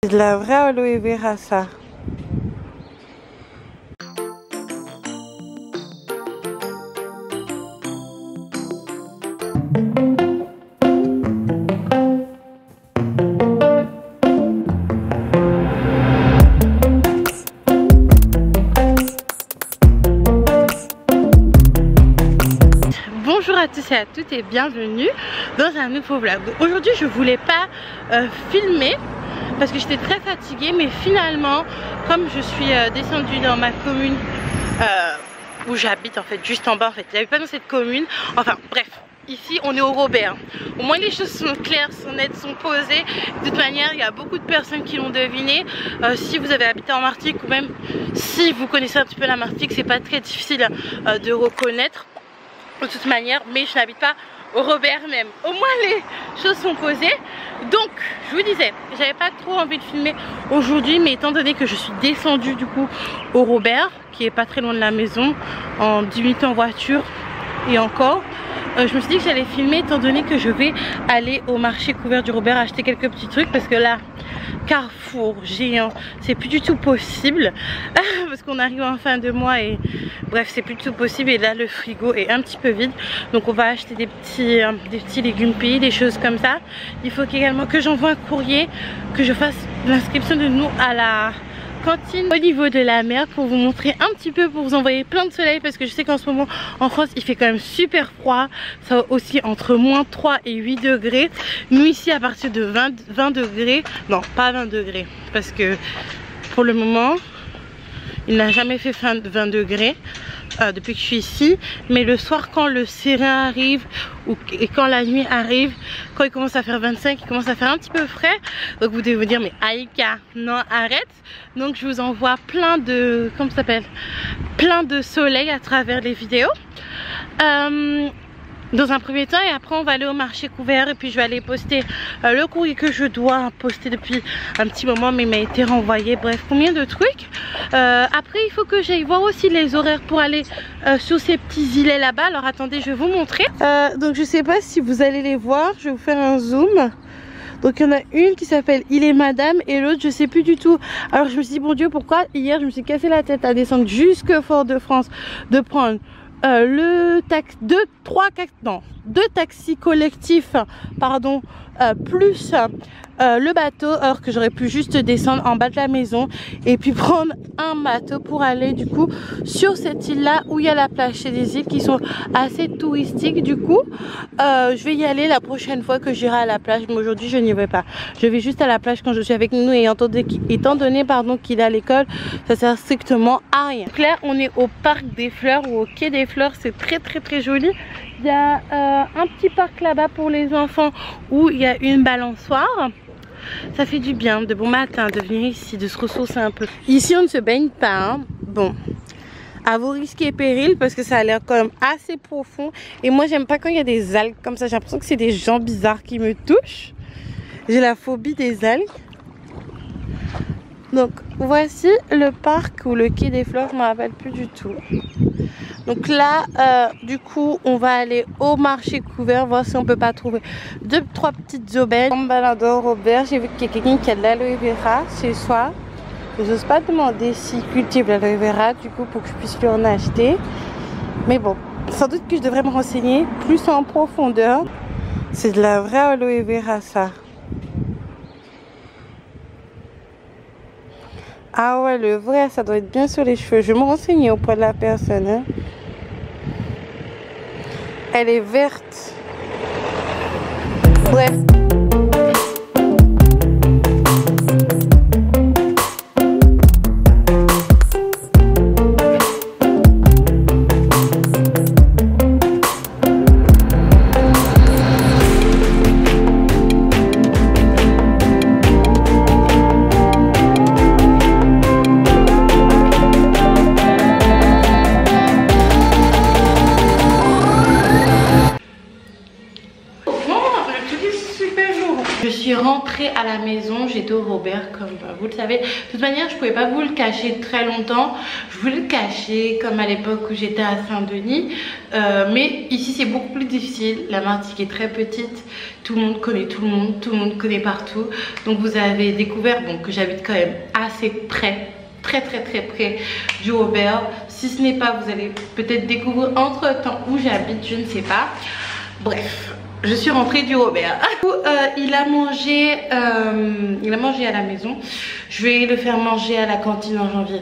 C'est de la vraie aloe vera ça. Bonjour à tous et à toutes et bienvenue dans un nouveau vlog. Aujourd'hui je voulais pas filmer parce que j'étais très fatiguée, mais finalement comme je suis descendue dans ma commune où j'habite en fait, juste en bas en fait, j'habite pas dans cette commune, enfin bref. Ici on est au Robert, au moins les choses sont claires, sont nettes, sont posées. De toute manière il y a beaucoup de personnes qui l'ont deviné. Si vous avez habité en Martinique ou même si vous connaissez un petit peu la Martinique, c'est pas très difficile de reconnaître de toute manière, mais je n'habite pas au Robert même. Au moins les choses sont posées. Donc je vous disais, j'avais pas trop envie de filmer aujourd'hui, mais étant donné que je suis descendue du coup au Robert, qui est pas très loin de la maison, en 10 minutes en voiture et encore, je me suis dit que j'allais filmer étant donné que je vais aller au marché couvert du Robert acheter quelques petits trucs, parce que là Carrefour géant c'est plus du tout possible parce qu'on arrive en fin de mois et bref c'est plus du tout possible, et là le frigo est un petit peu vide, donc on va acheter des petits légumes pays, des choses comme ça. Il faut également que j'envoie un courrier, que je fasse l'inscription de nous à la cantine au niveau de la mer pour vous montrer un petit peu, pour vous envoyer plein de soleil, parce que je sais qu'en ce moment en France il fait quand même super froid, ça va aussi entre moins 3 et 8 degrés. Nous ici à partir de 20 degrés, non pas 20 degrés parce que pour le moment il n'a jamais fait 20 degrés depuis que je suis ici, mais le soir quand le serein arrive et quand la nuit arrive, quand il commence à faire 25, il commence à faire un petit peu frais, donc vous devez vous dire mais Aïka non arrête. Donc je vous envoie plein de, comment ça s'appelle, plein de soleil à travers les vidéos dans un premier temps, et après on va aller au marché couvert et puis je vais aller poster le courrier que je dois poster depuis un petit moment mais il m'a été renvoyé, bref combien de trucs. Après il faut que j'aille voir aussi les horaires pour aller sur ces petits îlets là-bas. Alors attendez, je vais vous montrer. Donc je sais pas si vous allez les voir, je vais vous faire un zoom. Donc il y en a une qui s'appelle Il est Madame et l'autre je sais plus du tout. Alors je me suis dit bon Dieu, pourquoi hier je me suis cassé la tête à descendre jusque Fort-de-France, de prendre deux taxis collectifs pardon, plus le bateau, alors que j'aurais pu juste descendre en bas de la maison et puis prendre un bateau pour aller du coup sur cette île là où il y a la plage. C'est des îles qui sont assez touristiques, du coup je vais y aller la prochaine fois que j'irai à la plage, mais aujourd'hui je n'y vais pas. Je vais juste à la plage quand je suis avec nous, et étant donné pardon qu'il est à l'école, ça sert strictement à rien. Donc là on est au parc des fleurs ou au quai des fleurs, c'est très joli. Il y a un petit parc là-bas pour les enfants où il y a une balançoire. Ça fait du bien de bon matin de venir ici, de se ressourcer un peu. Ici on ne se baigne pas hein. Bon, à vos risques et périls, parce que ça a l'air quand même assez profond. Et moi j'aime pas quand il y a des algues comme ça, j'ai l'impression que c'est des gens bizarres qui me touchent. J'ai la phobie des algues. Donc voici le parc ou le quai des fleurs, je ne me rappelle plus du tout. Donc là du coup on va aller au marché couvert, voir si on peut pas trouver 2-3 petites aubaines. En me baladant au Robert, j'ai vu qu'il y a quelqu'un qui a de l'aloe vera chez soi. J'ose pas demander s'il cultive l'aloe vera du coup pour que je puisse lui en acheter. Mais bon, sans doute que je devrais me renseigner plus en profondeur. C'est de la vraie aloe vera ça. Ah ouais, le vrai, ça doit être bien sur les cheveux. Je vais me renseigner auprès de la personne. Hein. Elle est verte. Bref. Je suis rentrée à la maison, j'étais au Robert, comme vous le savez. De toute manière, je pouvais pas vous le cacher très longtemps. Je voulais le cacher comme à l'époque où j'étais à Saint-Denis. Mais ici, c'est beaucoup plus difficile. La Martinique est très petite. Tout le monde connaît tout le monde. Tout le monde connaît partout. Donc vous avez découvert bon, que j'habite quand même assez près. Très près du Robert. Si ce n'est pas, vous allez peut-être découvrir entre temps où j'habite, je ne sais pas. Bref, je suis rentrée du Robert. Il a mangé à la maison. Je vais le faire manger à la cantine en janvier,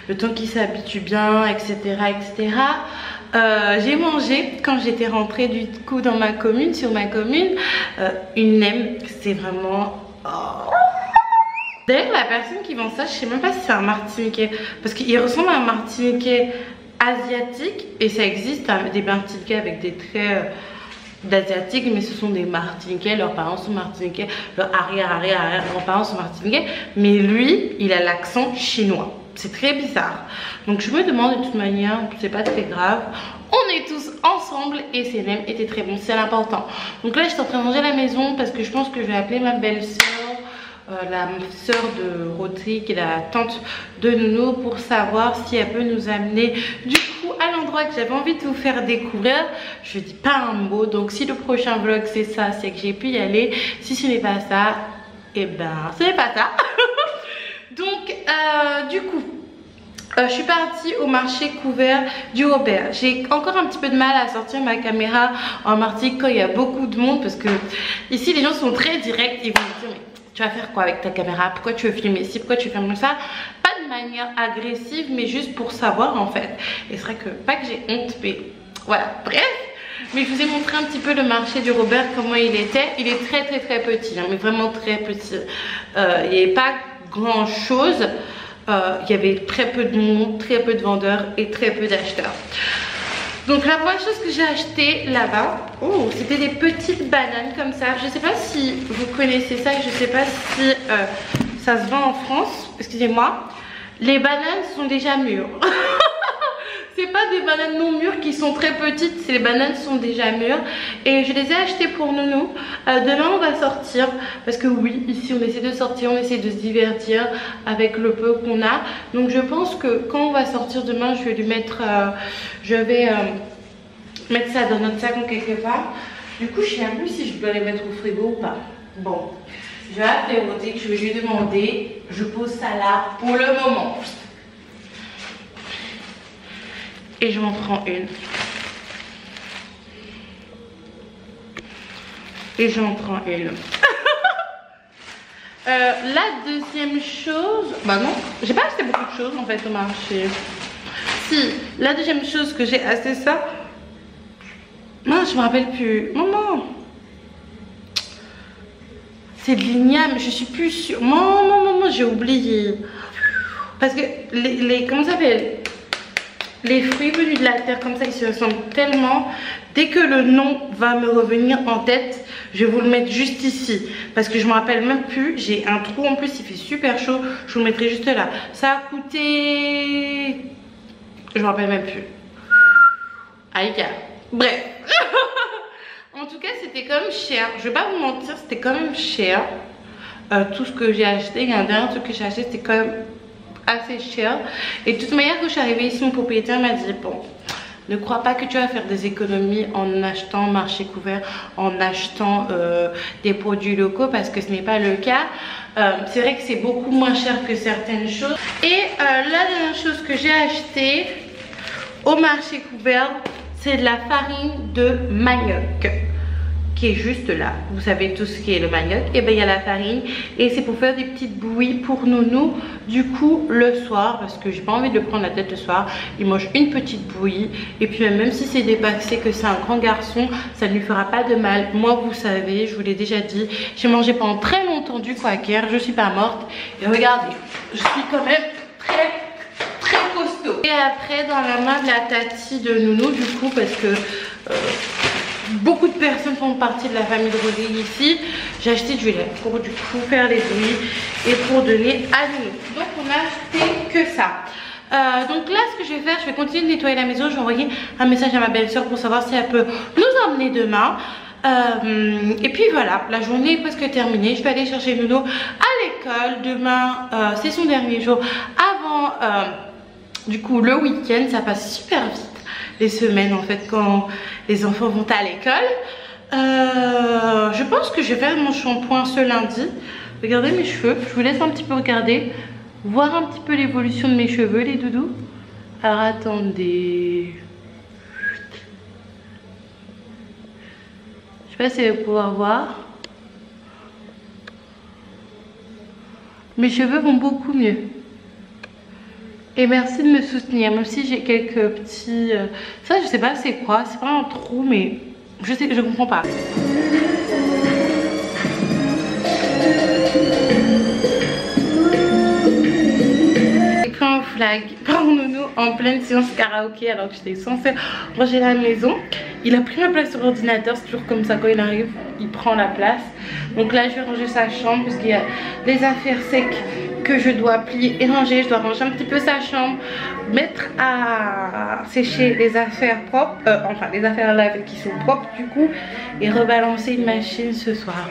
le temps qu'il s'habitue bien, etc. J'ai mangé quand j'étais rentrée du coup dans ma commune, sur ma commune, une nem. C'est vraiment... Oh. D'ailleurs, la personne qui vend ça, je sais même pas si c'est un Martiniquais, parce qu'il ressemble à un Martiniquais asiatique, et ça existe, des Martiniquais avec des traits d'asiatiques, mais ce sont des Martiniquais, leurs parents sont Martiniquais, leurs arrière-parents sont Martiniquais, mais lui, il a l'accent chinois. C'est très bizarre. Donc je me demande, de toute manière, c'est pas très grave. On est tous ensemble et ces nems étaient très bons, c'est l'important. Donc là, j'étais en train de manger à la maison parce que je pense que je vais appeler ma belle-sœur, la sœur de Rotary, qui est la tante de Nounou, pour savoir si elle peut nous amener du coup à l'endroit que j'avais envie de vous faire découvrir. Je dis pas un mot, donc si le prochain vlog c'est ça, c'est que j'ai pu y aller. Si ce n'est pas ça, et ben ce n'est pas ça. Donc du coup je suis partie au marché couvert du Robert. J'ai encore un petit peu de mal à sortir ma caméra en Martinique quand il y a beaucoup de monde, parce que ici les gens sont très directs. Ils vont me dire mais tu vas faire quoi avec ta caméra? Pourquoi tu veux filmer ici? Pourquoi tu veux filmer ça? Pas de manière agressive, mais juste pour savoir en fait. Et c'est vrai que, pas que j'ai honte, mais voilà, bref. Mais je vous ai montré un petit peu le marché du Robert, comment il était. Il est très petit, hein, mais vraiment très petit. Il n'y avait pas grand chose. Il y avait très peu de monde, très peu de vendeurs et très peu d'acheteurs. Donc la première chose que j'ai acheté là-bas, oh, c'était des petites bananes comme ça. Je sais pas si vous connaissez ça, je sais pas si ça se vend en France. Excusez-moi. Les bananes sont déjà mûres. C'est pas des bananes non mûres qui sont très petites, c'est les bananes sont déjà mûres. Et je les ai achetées pour Nounou. Demain on va sortir, parce que oui, ici on essaie de sortir, on essaie de se divertir avec le peu qu'on a. Donc je pense que quand on va sortir demain, je vais lui mettre, mettre ça dans notre sac en quelque part. Du coup je sais même plus si je dois les mettre au frigo ou pas. Bon, je vais appeler Rodrigue, je vais lui demander, je pose ça là pour le moment. Et je m'en prends une. Et j'en prends une. La deuxième chose... Bah non, j'ai pas acheté beaucoup de choses en fait au marché. Si, la deuxième chose que j'ai acheté ça... Non, je me rappelle plus. Maman, c'est de l'igname, je suis plus sûre. Maman, j'ai oublié. Parce que les comment ça s'appelle? Les fruits venus de la terre comme ça, ils se ressemblent tellement. Dès que le nom va me revenir en tête, je vais vous le mettre juste ici. Parce que je me rappelle même plus. J'ai un trou en plus, il fait super chaud. Je vous le mettrai juste là. Ça a coûté... Je me rappelle même plus. Aïe. Bref. En tout cas, c'était quand même cher. Je vais pas vous mentir, c'était quand même cher. Tout ce que j'ai acheté. Il y a un dernier truc que j'ai acheté, c'était quand même assez cher. Et de toute manière, quand je suis arrivée ici, mon propriétaire m'a dit bon, ne crois pas que tu vas faire des économies en achetant marché couvert, en achetant des produits locaux, parce que ce n'est pas le cas. C'est vrai que c'est beaucoup moins cher que certaines choses. Et la dernière chose que j'ai acheté au marché couvert, c'est de la farine de manioc, qui est juste là. Vous savez tout ce qui est le manioc. Et bien il y a la farine, et c'est pour faire des petites bouillies pour Nounou du coup le soir, parce que j'ai pas envie de le prendre la tête le soir. Il mange une petite bouillie, et puis même si c'est dépassé, que c'est un grand garçon, ça ne lui fera pas de mal. Moi vous savez, je vous l'ai déjà dit, j'ai mangé pendant très longtemps du quaker, je suis pas morte, et regardez, je suis quand même très costaud. Et après dans la main de la tati de Nounou du coup, parce que beaucoup de personnes font partie de la famille de Rodrigue ici, j'ai acheté du lait pour du coup faire les bouillies et pour donner à Nounou. Donc on a acheté que ça. Donc là ce que je vais faire, je vais continuer de nettoyer la maison. Je vais envoyer un message à ma belle-sœur pour savoir si elle peut nous emmener demain. Et puis voilà, la journée est presque terminée. Je vais aller chercher Nounou à l'école. l'école. Demain, c'est son dernier jour avant du coup le week-end. Ça passe super vite les semaines en fait quand les enfants vont à l'école. Je pense que je vais faire mon shampoing ce lundi. Regardez mes cheveux, je vous laisse un petit peu regarder, voir un petit peu l'évolution de mes cheveux les doudous. Alors attendez, je sais pas si vous pouvez pouvoir voir. Mes cheveux vont beaucoup mieux. Et merci de me soutenir, même si j'ai quelques petits... ça je sais pas c'est quoi, c'est pas un trou mais je comprends pas. Un flag par mon nounou en pleine séance karaoké alors que j'étais censée ranger la maison. Il a pris ma place sur l'ordinateur, c'est toujours comme ça quand il arrive, il prend la place. Donc là je vais ranger sa chambre parce qu'il y a des affaires secs que je dois plier et ranger. Je dois ranger un petit peu sa chambre, mettre à sécher les affaires propres, enfin les affaires à laver qui sont propres du coup, et rebalancer une machine ce soir.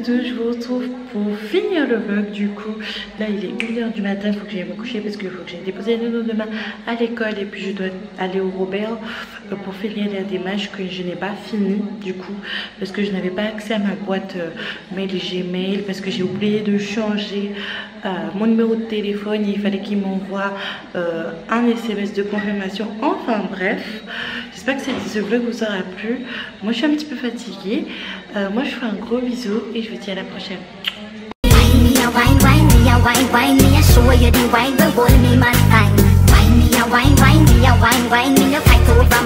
Je vous retrouve pour finir le vlog. Du coup là il est 1h du matin, il faut que j'aille me coucher parce qu'il faut que j'aille déposer le nounou demain à l'école et puis je dois aller au Robert pour finir la démarche que je n'ai pas fini du coup parce que je n'avais pas accès à ma boîte mail Gmail parce que j'ai oublié de changer mon numéro de téléphone. Il fallait qu'il m'envoie un SMS de confirmation. Enfin bref, j'espère que ce vlog vous aura plu. Moi je suis un petit peu fatiguée. Moi je fais un gros bisou et je vous dis à la prochaine. Wine me,